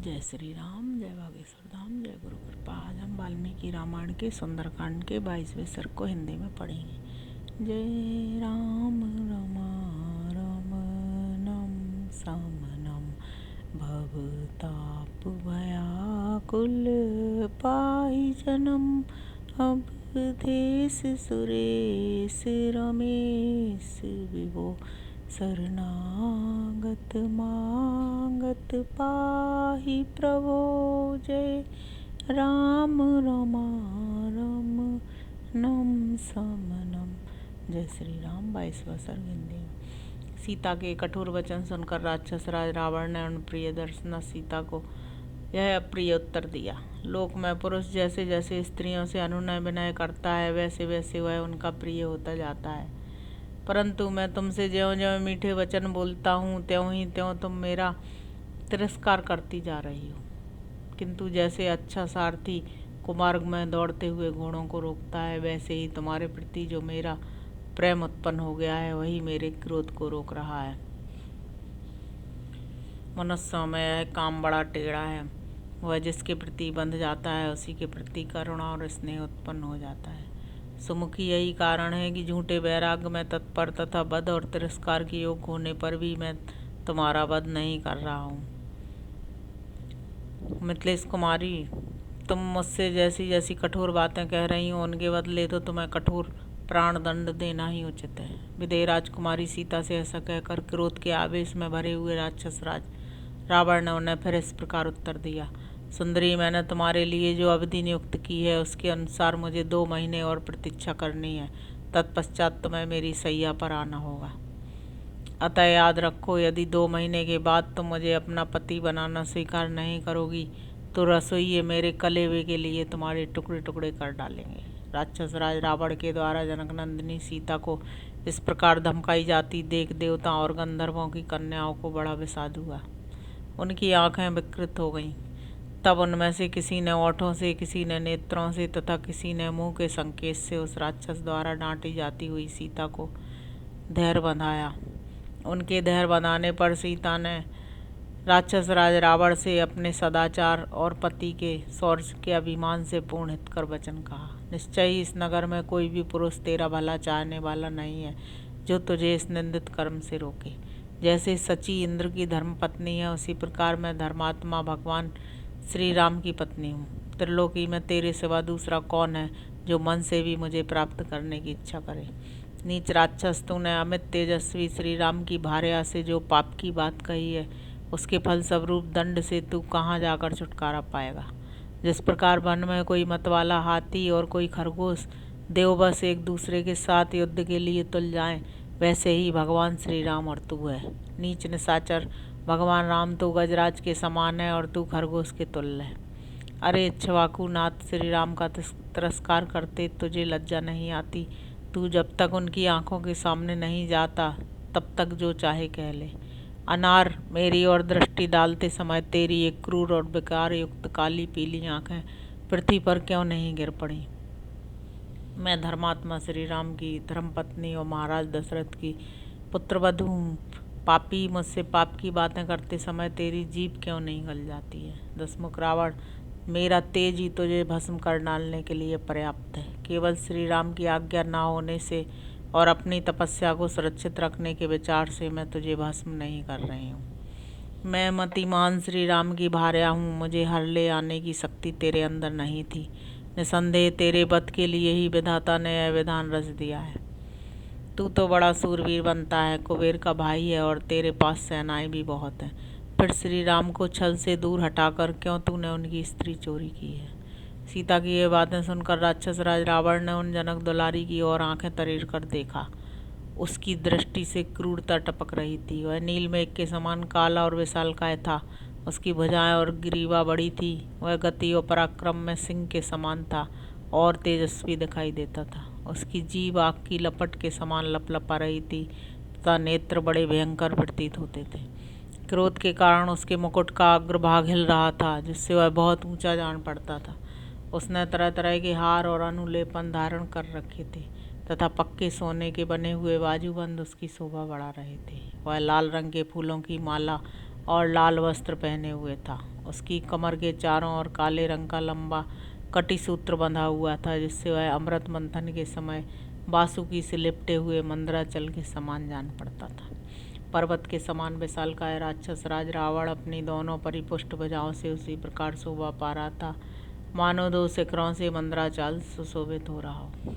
जय श्री राम, जय बागेश्वर धाम, जय गुरु कृपा। आज हम वाल्मीकि रामायण के सुंदरकांड के 22वें सर्ग को हिंदी में पढ़ेंगे। जय राम रमणम समनम भवताप भयाकुल पाहि जनम अवधेश सुरेश रमेश विभो शरणागत मागत पाहि प्रभो। जय राम रमणम समनम। जय श्री राम। 22वां सर्ग हिंदी में। सीता के कठोर वचन सुनकर राक्षस राज रावण ने उन प्रिय दर्शना सीता को यह अप्रिय उत्तर दिया। लोक में पुरुष जैसे जैसे स्त्रियों से अनुनय विनय करता है वैसे वैसे वह उनका प्रिय होता जाता है, परंतु मैं तुमसे ज्यों ज्यों मीठे वचन बोलता हूँ त्यों ही त्यों तुम मेरा तिरस्कार करती जा रही हो। किंतु जैसे अच्छा सारथी कुमार्ग में दौड़ते हुए घोड़ों को रोकता है, वैसे ही तुम्हारे प्रति जो मेरा प्रेम उत्पन्न हो गया है वही मेरे क्रोध को रोक रहा है। मनुष्यों में यह काम बड़ा टेढ़ा है, वह जिसके प्रति बंध जाता है उसी के प्रति करुणा और स्नेह उत्पन्न हो जाता है। सुमुखी यही कारण है कि झूठे वैराग्य में तत्पर तथा वध और तिरस्कार के योग होने पर भी मैं तुम्हारा वध नहीं कर रहा हूँ। मिथिलेश कुमारी, तुम मुझसे जैसी जैसी कठोर बातें कह रही हो उनके बदले तो तुम्हें कठोर प्राण दंड देना ही उचित है। विदेह राजकुमारी सीता से ऐसा कहकर क्रोध के आवेश में भरे हुए राक्षस राज रावण ने उन्हें फिर इस प्रकार उत्तर दिया। सुंदरी, मैंने तुम्हारे लिए जो अवधि नियुक्त की है उसके अनुसार मुझे 2 महीने और प्रतीक्षा करनी है, तत्पश्चात तुम्हें मेरी सैया पर आना होगा। अतः याद रखो, यदि 2 महीने के बाद तुम मुझे अपना पति बनाना स्वीकार नहीं करोगी तो रसोइये मेरे कलेवे के लिए तुम्हारे टुकड़े टुकड़े कर डालेंगे। राक्षस राज रावण के द्वारा जनकनंदिनी सीता को इस प्रकार धमकाई जाती देख देवताओं और गंधर्वों की कन्याओं को बड़ा विषाद हुआ। उनकी आंखें विकृत हो गईं। तब उनमें से किसी ने ओठों से, किसी ने नेत्रों से तथा किसी ने मुंह के संकेत से उस राक्षस द्वारा डांटी जाती हुई सीता को धैर्य बंधाया। उनके धैर्य बंधाने पर सीता ने राक्षस राज रावण से अपने सदाचार और पति के शौर्य के अभिमान से पूर्ण हितकर वचन कहा। निश्चय ही इस नगर में कोई भी पुरुष तेरा भला चाहने वाला नहीं है जो तुझे इस निंदित कर्म से रोके। जैसे सची इंद्र की धर्म पत्नी है उसी प्रकार मैं धर्मात्मा भगवान श्री राम की पत्नी हूँ। त्रिलोकी में तेरे सिवा दूसरा कौन है जो मन से भी मुझे प्राप्त करने की इच्छा करे। नीच राक्षस, तूने अमित तेजस्वी श्री राम की भार्या से जो पाप की बात कही है उसके फलस्वरूप दंड से तू कहाँ जाकर छुटकारा पाएगा। जिस प्रकार वन में कोई मतवाला हाथी और कोई खरगोश देवबस एक दूसरे के साथ युद्ध के लिए तुल जाएं, वैसे ही भगवान श्री राम और तू है। नीच निशाचर, भगवान राम तो गजराज के समान है और तू खरगोश के तुल्य है। अरे इक्ष्वाकु नाथ, श्री राम का तिरस्कार करते तुझे लज्जा नहीं आती? तू जब तक उनकी आंखों के सामने नहीं जाता तब तक जो चाहे कह ले। अनार, मेरी ओर दृष्टि डालते समय तेरी एक क्रूर और विकार युक्त काली पीली आंखें पृथ्वी पर क्यों नहीं गिर पड़ी? मैं धर्मात्मा श्री राम की धर्मपत्नी और महाराज दशरथ की पुत्रवधू हूँ। पापी, मुझसे पाप की बातें करते समय तेरी जीभ क्यों नहीं गल जाती है? दशमुख रावण, मेरा तेज ही तुझे भस्म कर डालने के लिए पर्याप्त है। केवल श्री राम की आज्ञा ना होने से और अपनी तपस्या को सुरक्षित रखने के विचार से मैं तुझे भस्म नहीं कर रही हूँ। मैं मतिमान श्री राम की भार्या हूँ, मुझे हर ले आने की शक्ति तेरे अंदर नहीं थी। निसंदेह तेरे वध के लिए ही विधाता ने यह विधान रच दिया है। तू तो बड़ा सूरवीर बनता है, कुबेर का भाई है और तेरे पास सेनाएं भी बहुत हैं। फिर श्री राम को छल से दूर हटाकर क्यों तूने उनकी स्त्री चोरी की है? सीता की ये बातें सुनकर राक्षस राज रावण ने उन जनक दुलारी की ओर आंखें तरेर कर देखा। उसकी दृष्टि से क्रूरता टपक रही थी। वह नील मेघ के समान काला और विशालकाय था। उसकी भुजाएं और ग्रीवा बड़ी थी। वह गति और पराक्रम में सिंह के समान था और तेजस्वी दिखाई देता था। उसकी जीभ आग की लपट के समान लपलपा रही थी तथा नेत्र बड़े भयंकर प्रतीत होते थे। क्रोध के कारण उसके मुकुट का अग्रभाग हिल रहा था जिससे वह बहुत ऊंचा जान पड़ता था। उसने तरह तरह के हार और अनुलेपन धारण कर रखे थे तथा पक्के सोने के बने हुए बाजूबंद उसकी शोभा बढ़ा रहे थे। वह लाल रंग के फूलों की माला और लाल वस्त्र पहने हुए था। उसकी कमर के चारों ओर काले रंग का लंबा कटी सूत्र बंधा हुआ था, जिससे वह अमृत मंथन के समय बासुकी से लिपटे हुए मंदराचल के समान जान पड़ता था। पर्वत के समान विशालकाय राक्षस राज रावण अपनी दोनों परिपुष्ट भुजाओं से उसी प्रकार शोभा पा रहा था मानो 2 शिखरों से मंदराचल सुशोभित हो रहा हो।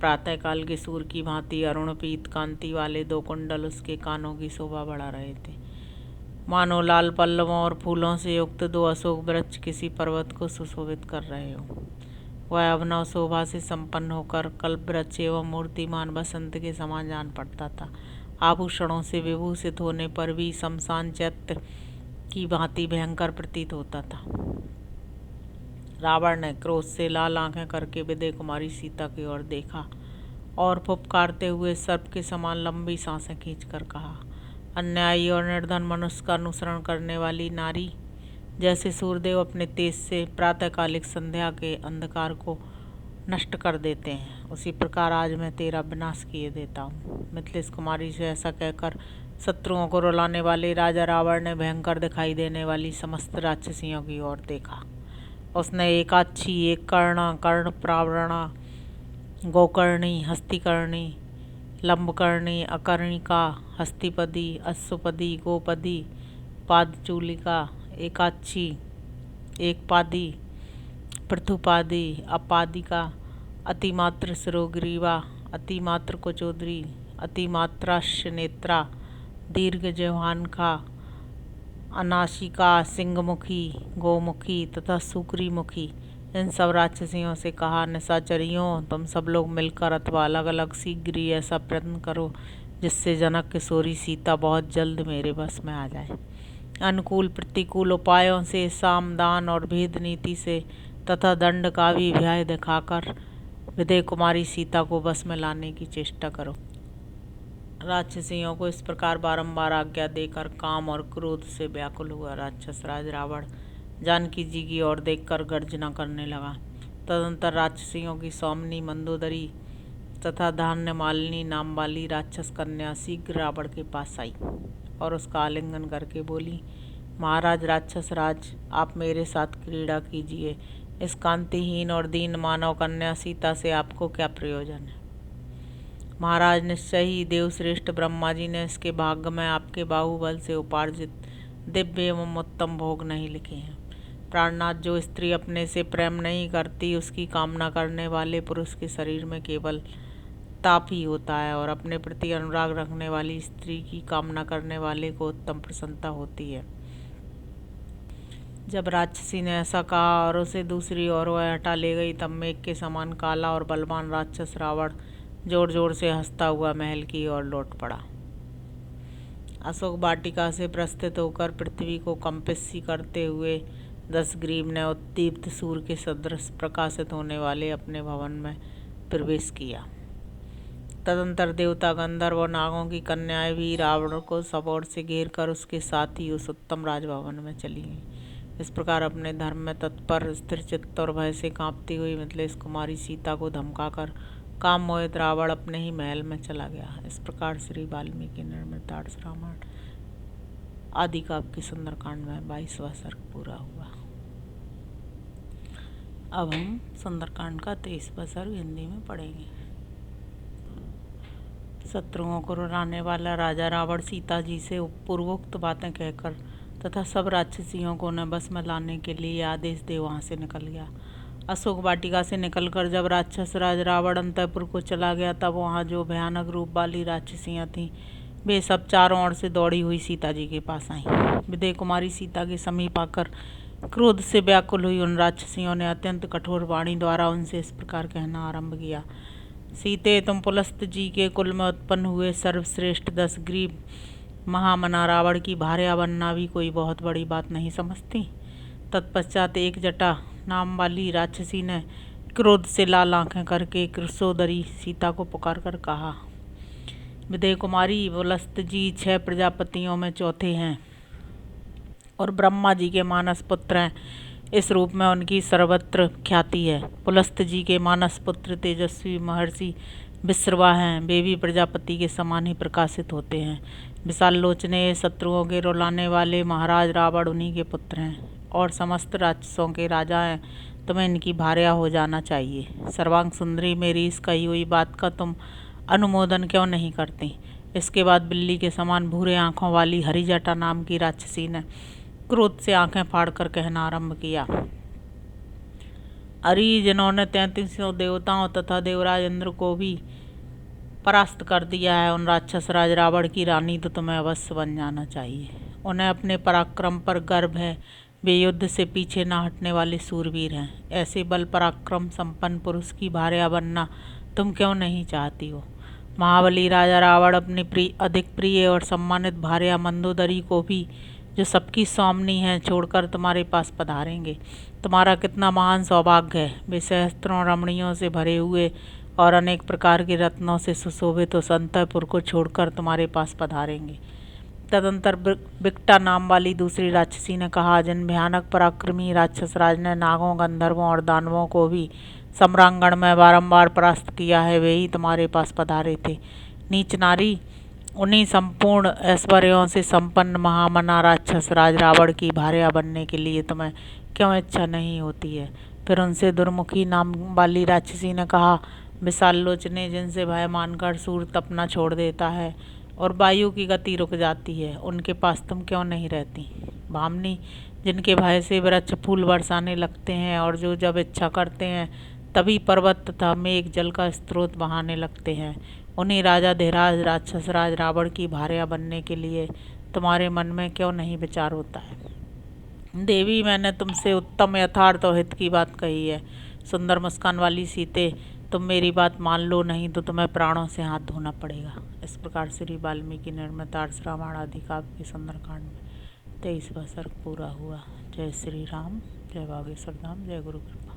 प्रातःकाल के सूर्य की भांति अरुण पीत कांति वाले 2 कुंडल उसके कानों की शोभा बढ़ा रहे थे, मानो लाल पल्लवों और फूलों से युक्त 2 अशोक वृक्ष किसी पर्वत को सुशोभित कर रहे हो। वह अभिनव शोभा से संपन्न होकर कल्प वृक्ष एवं मूर्तिमान बसंत के समान जान पड़ता था। आभूषणों से विभूषित होने पर भी शमशान चैत्य की भांति भयंकर प्रतीत होता था। रावण ने क्रोध से लाल आंखें करके विदेह कुमारी सीता की ओर देखा और फुफकारते हुए सर्प के समान लंबी सांसें खींचकर कहा, अन्यायी और निर्धन मनुष्य का अनुसरण करने वाली नारी, जैसे सूर्यदेव अपने तेज से प्रातःकालिक संध्या के अंधकार को नष्ट कर देते हैं, उसी प्रकार आज मैं तेरा विनाश किए देता हूँ। मिथिलेश कुमारी से ऐसा कहकर शत्रुओं को रुलाने वाले राजा रावण ने भयंकर दिखाई देने वाली समस्त राक्षसियों की ओर देखा। उसने एकाक्षी, एक कर्णा, कर्ण प्रावरणा, गोकर्णी, हस्तिकर्णी, लंबकर्णी, अकर्णिका, हस्तिपदी, अश्वपदी, गोपदी, पादचूलिका, एकाक्षी, एकपादी, पृथुपादी, अपादिका, अतिमात्र शिरोग्रीवा, अतिमात्र कुचोदरी, अतिमात्राश्य नेत्रा, दीर्घ जिह्वानखा, अनाशिका, सिंहमुखी, गोमुखी तथा सुक्रीमुखी, इन सब राक्षसियों से कहा, निशाचरियों, तुम सब लोग मिलकर अथवा अलग अलग शीघ्र ही ऐसा प्रयत्न करो जिससे जनक किशोरी सीता बहुत जल्द मेरे बस में आ जाए। अनुकूल प्रतिकूल उपायों से, साम दान और भेद नीति से तथा दंड का भी अभ्याय दिखाकर विदेह कुमारी सीता को बस में लाने की चेष्टा करो। राक्षसियों को इस प्रकार बारंबार आज्ञा देकर काम और क्रोध से व्याकुल हुआ राक्षस राज रावण जानकी जी की ओर देखकर गर्जना करने लगा। तदंतर राक्षसियों की सौमनी, मंदोदरी तथा धान्य मालिनी नाम वाली राक्षस कन्या शीघ्र रावण के पास आई और उसका आलिंगन करके बोली, महाराज राक्षस राज, आप मेरे साथ क्रीड़ा कीजिए। इस कांतिहीन और दीन मानव कन्या सीता से आपको क्या प्रयोजन है? महाराज, निश्चय ही देवश्रेष्ठ ब्रह्मा जी ने इसके भाग्य में आपके बाहुबल से उपार्जित दिव्य एवं उत्तम भोग नहीं लिखे हैं। प्राणनाथ, जो स्त्री अपने से प्रेम नहीं करती, उसकी कामना करने वाले पुरुष के शरीर में केवल ताप ही होता है, और अपने प्रति अनुराग रखने वाली स्त्री की कामना करने वाले को उत्तम प्रसन्नता होती है। जब राक्षसी ने ऐसा कहा और उसे दूसरी ओर वह हटा ले गई, तब मेघ के समान काला और बलवान राक्षस रावण जोर जोर से हंसता हुआ महल की ओर लौट पड़ा। अशोक वाटिका से प्रस्थित होकर पृथ्वी को कंपित सी करते हुए दशग्रीव ने उद्दीप्त सूर्य के सदृश प्रकाशित होने वाले अपने भवन में प्रवेश किया। तदंतर देवता, गंधर्व और नागों की कन्याएं भी रावण को सब ओर से घेर कर उसके साथ ही उस उत्तम राजभवन में चली गईं। इस प्रकार अपने धर्म में तत्पर, स्थिर चित्त और भय से कांपती हुई मिथिलेश कुमारी सीता को धमकाकर काम मोहित रावण अपने ही महल में चला गया। इस प्रकार श्री वाल्मीकि निर्मित आदर्श रामायण आदि काव्य के सुंदरकांड में 22वां सर्ग पूरा हुआ। अब हम सुंदरकांड का 23वां सर्ग हिंदी में पढ़ेंगे। शत्रुओं को रुलाने वाला राजा रावण सीता जी से पूर्वोक्त बातें कहकर तथा सब राक्षसियों को उन्हें बस में लाने के लिए आदेश दे वहाँ से निकल गया। अशोक वाटिका से निकलकर जब राक्षस राज रावण अंतःपुर को चला गया, तब वहाँ जो भयानक रूप वाली राक्षसियाँ थीं, वे सब चारों ओर से दौड़ी हुई सीता जी के पास आईं। विदेह कुमारी सीता के समीप आकर क्रोध से व्याकुल हुई उन राक्षसियों ने अत्यंत कठोर वाणी द्वारा उनसे इस प्रकार कहना आरंभ किया, सीते, तुम पुलस्त जी के कुल में उत्पन्न हुए सर्वश्रेष्ठ दशग्रीव महामना रावण की भार्या बनना भी कोई बहुत बड़ी बात नहीं समझती। तत्पश्चात एक जटा नाम वाली राक्षसी ने क्रोध से लाल आंखें करके कृशोदरी सीता को पुकार कर कहा, विदेह कुमारी, पुलस्त जी 6 प्रजापतियों में चौथे हैं और ब्रह्मा जी के मानस पुत्र हैं। इस रूप में उनकी सर्वत्र ख्याति है। पुलस्त जी के मानस पुत्र तेजस्वी महर्षि विश्रवा हैं। वे भी प्रजापति के समान ही प्रकाशित होते हैं। विशाल लोचने शत्रुओं के रुलाने वाले महाराज रावण उन्हीं के पुत्र हैं और समस्त राक्षसों के राजा हैं। तुम्हें इनकी भार्या हो जाना चाहिए। सर्वांग सुंदरी, मेरी इस कही हुई बात का तुम अनुमोदन क्यों नहीं करती? इसके बाद बिल्ली के समान भूरे आंखों वाली हरिजटा नाम की राक्षसी ने क्रोध से आंखें फाड़कर कहना आरंभ किया। अरे, जिन्होंने 33 देवताओं तथा देवराज इंद्र को भी परास्त कर दिया है, उन राक्षस राज रावण की रानी तो तुम्हें अवश्य बन जाना चाहिए। उन्हें अपने पराक्रम पर गर्व है। वे युद्ध से पीछे न हटने वाले सूरवीर हैं। ऐसे बल पराक्रम संपन्न पुरुष की भार्या बनना तुम क्यों नहीं चाहती हो? महाबली राजा रावण अपनी अधिक प्रिय और सम्मानित भार्या मंदोदरी को भी, जो सबकी स्वामिनी है, छोड़कर तुम्हारे पास पधारेंगे। तुम्हारा कितना महान सौभाग्य है। वे सहस्त्रों रमणियों से भरे हुए और अनेक प्रकार के रत्नों से सुशोभित उस अंतःपुर को छोड़कर तुम्हारे पास पधारेंगे। तदंतर बिकटा नाम वाली दूसरी राक्षसी ने कहा, जिन भयानक पराक्रमी राक्षस राज ने नागों, गंधर्वों और दानवों को भी सम्रांगण में बारंबार परास्त किया है, वे ही तुम्हारे पास पधारे थे। नीच नारी, उन्हीं संपूर्ण ऐश्वर्यों से संपन्न महामना राक्षस राज रावण की भार्या बनने के लिए तुम्हें क्यों इच्छा नहीं होती है? फिर उनसे दुर्मुखी नाम वाली राक्षसी ने कहा, विशाल लोचने, जिनसे भय मानकर सूर तपना छोड़ देता है और वायु की गति रुक जाती है, उनके पास तुम क्यों नहीं रहती? भामनी, जिनके भय से वृक्ष फूल बरसाने लगते हैं और जो जब इच्छा करते हैं तभी पर्वत तथा मेघ जल का स्रोत बहाने लगते हैं, उन्हीं राजा धीराज राक्षस राज रावण की भार्या बनने के लिए तुम्हारे मन में क्यों नहीं विचार होता है? देवी, मैंने तुमसे उत्तम यथार्थ और हित की बात कही है। सुंदर मुस्कान वाली सीते, तुम मेरी बात मान लो, नहीं तो तुम्हें प्राणों से हाथ धोना पड़ेगा। इस प्रकार श्री वाल्मीकि निर्मित आर्ष रामायण आदि काव्य के सुंदरकांड में 23वां सर्ग पूरा हुआ। जय श्री राम, जय बागेश्वर धाम, जय गुरु कृपा।